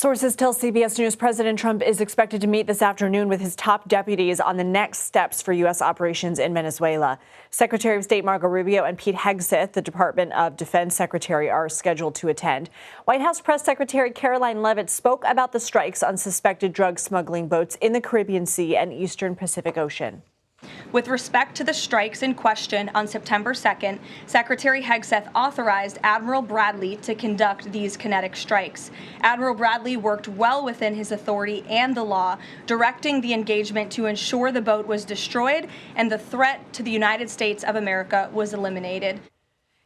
Sources tell CBS News President Trump is expected to meet this afternoon with his top deputies on the next steps for U.S. operations in Venezuela. Secretary of State Marco Rubio and Pete Hegseth, the Department of Defense Secretary, are scheduled to attend. White House Press Secretary Karoline Leavitt spoke about the strikes on suspected drug smuggling boats in the Caribbean Sea and Eastern Pacific Ocean. With respect to the strikes in question on September 2nd, Secretary Hegseth authorized Admiral Bradley to conduct these kinetic strikes. Admiral Bradley worked well within his authority and the law, directing the engagement to ensure the boat was destroyed and the threat to the United States of America was eliminated.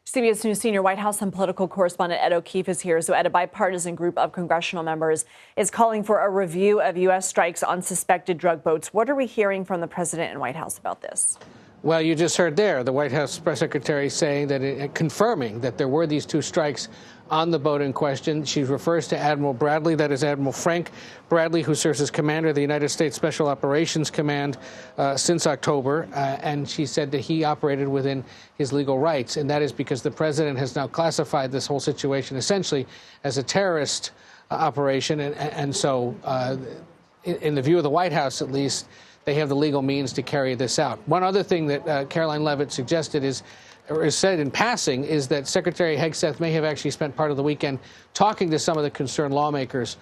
CBS News senior White House and political correspondent Ed O'Keefe is here. So, Ed, a bipartisan group of congressional members is calling for a review of U.S. strikes on suspected drug boats. What are we hearing from the president and White House about this? Well, you just heard there the White House press secretary saying that, confirming that there were these two strikes on the boat in question. She refers to Admiral Bradley, that is Admiral Frank Bradley, who serves as commander of the United States Special Operations Command since October. And she said that he operated within his legal rights. And that is because the president has now classified this whole situation essentially as a terrorist operation. And so in the view of the White House, at least, they have the legal means to carry this out. One other thing that Karoline Leavitt suggested is said in passing is that Secretary Hegseth may have actually spent part of the weekend talking to some of the concerned lawmakers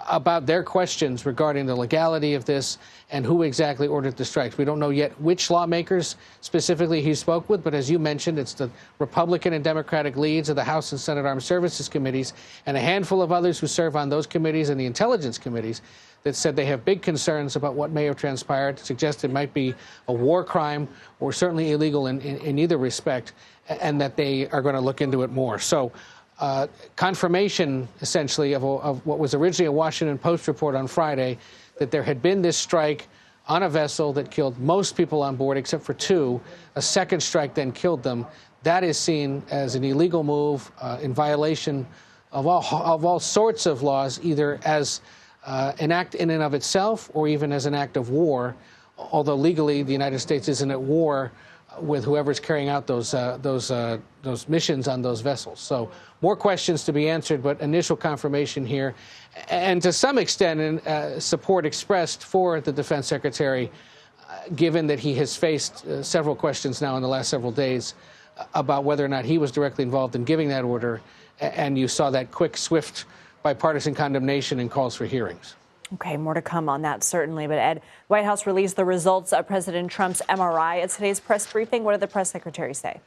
about their questions regarding the legality of this and who exactly ordered the strikes. We don't know yet which lawmakers specifically he spoke with, but as you mentioned, it's the Republican and Democratic leads of the House and Senate Armed Services Committees and a handful of others who serve on those committees and the intelligence committees that said they have big concerns about what may have transpired, suggest it might be a war crime or certainly illegal in either respect, and that they are going to look into it more. So confirmation, essentially, of what was originally a Washington Post report on Friday, that there had been this strike on a vessel that killed most people on board except for two. A second strike then killed them. That is seen as an illegal move in violation of all sorts of laws, either as an act in and of itself or even as an act of war, although legally the United States isn't at war with whoever's carrying out those missions on those vessels. So more questions to be answered, but initial confirmation here. And to some extent, support expressed for the defense secretary, given that he has faced several questions now in the last several days about whether or not he was directly involved in giving that order. And you saw that quick, swift bipartisan condemnation and calls for hearings. Okay, more to come on that, certainly. But, Ed, the White House released the results of President Trump's MRI at today's press briefing. What did the press secretary say?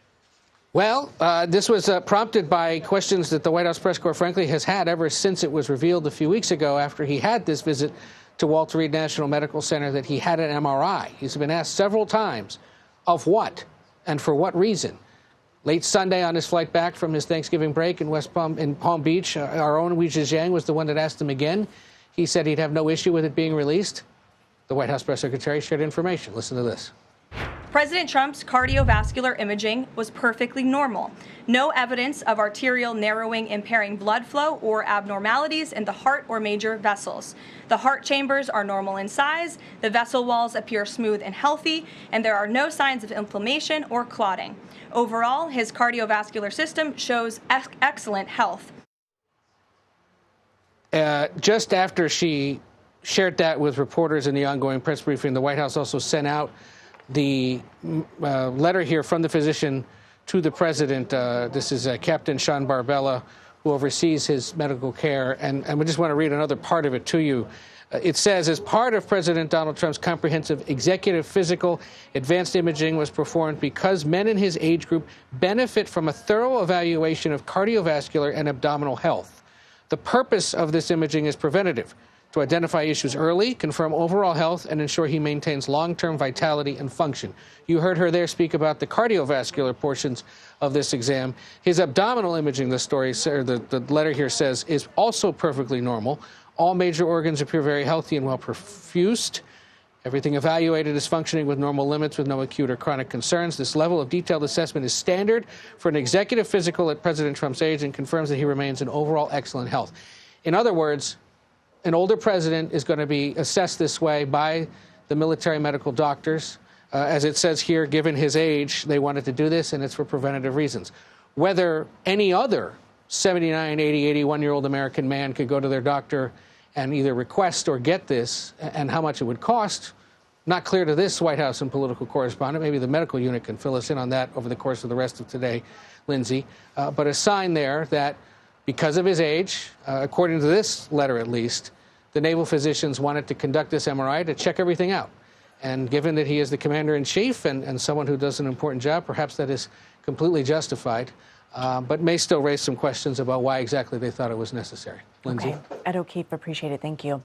Well, this was prompted by questions that the White House press corps, frankly, has had ever since it was revealed a few weeks ago after he had this visit to Walter Reed National Medical Center that he had an MRI. He's been asked several times of what and for what reason. Late Sunday on his flight back from his Thanksgiving break in Palm Beach, our own Wei Zhejiang was the one that asked him again. He said he'd have no issue with it being released. The White House press secretary shared information. Listen to this. President Trump's cardiovascular imaging was perfectly normal. No evidence of arterial narrowing impairing blood flow or abnormalities in the heart or major vessels. The heart chambers are normal in size, the vessel walls appear smooth and healthy, and there are no signs of inflammation or clotting. Overall, his cardiovascular system shows excellent health. Just after she shared that with reporters in the ongoing press briefing, the White House also sent out the letter here from the physician to the president. This is Captain Sean Barbella, who oversees his medical care. And we just want to read another part of it to you. It says, as part of President Donald Trump's comprehensive executive physical, advanced imaging was performed because men in his age group benefit from a thorough evaluation of cardiovascular and abdominal health. The purpose of this imaging is preventative, to identify issues early, confirm overall health, and ensure he maintains long-term vitality and function. You heard her there speak about the cardiovascular portions of this exam. His abdominal imaging, the letter here says, is also perfectly normal. All major organs appear very healthy and well perfused. Everything evaluated is functioning with normal limits with no acute or chronic concerns. This level of detailed assessment is standard for an executive physical at President Trump's age and confirms that he remains in overall excellent health. In other words, an older president is going to be assessed this way by the military medical doctors. As it says here, given his age, they wanted to do this, and it's for preventative reasons. Whether any other 79, 80, 81-year-old American man could go to their doctor and either request or get this, and how much it would cost. Not clear to this White House and political correspondent. Maybe the medical unit can fill us in on that over the course of the rest of today, Lindsay. But a sign there that because of his age, according to this letter at least, the naval physicians wanted to conduct this MRI to check everything out. And given that he is the commander-in-chief and someone who does an important job, perhaps that is completely justified, but may still raise some questions about why exactly they thought it was necessary. Lindsay? Okay. Ed O'Keefe, appreciate it. Thank you.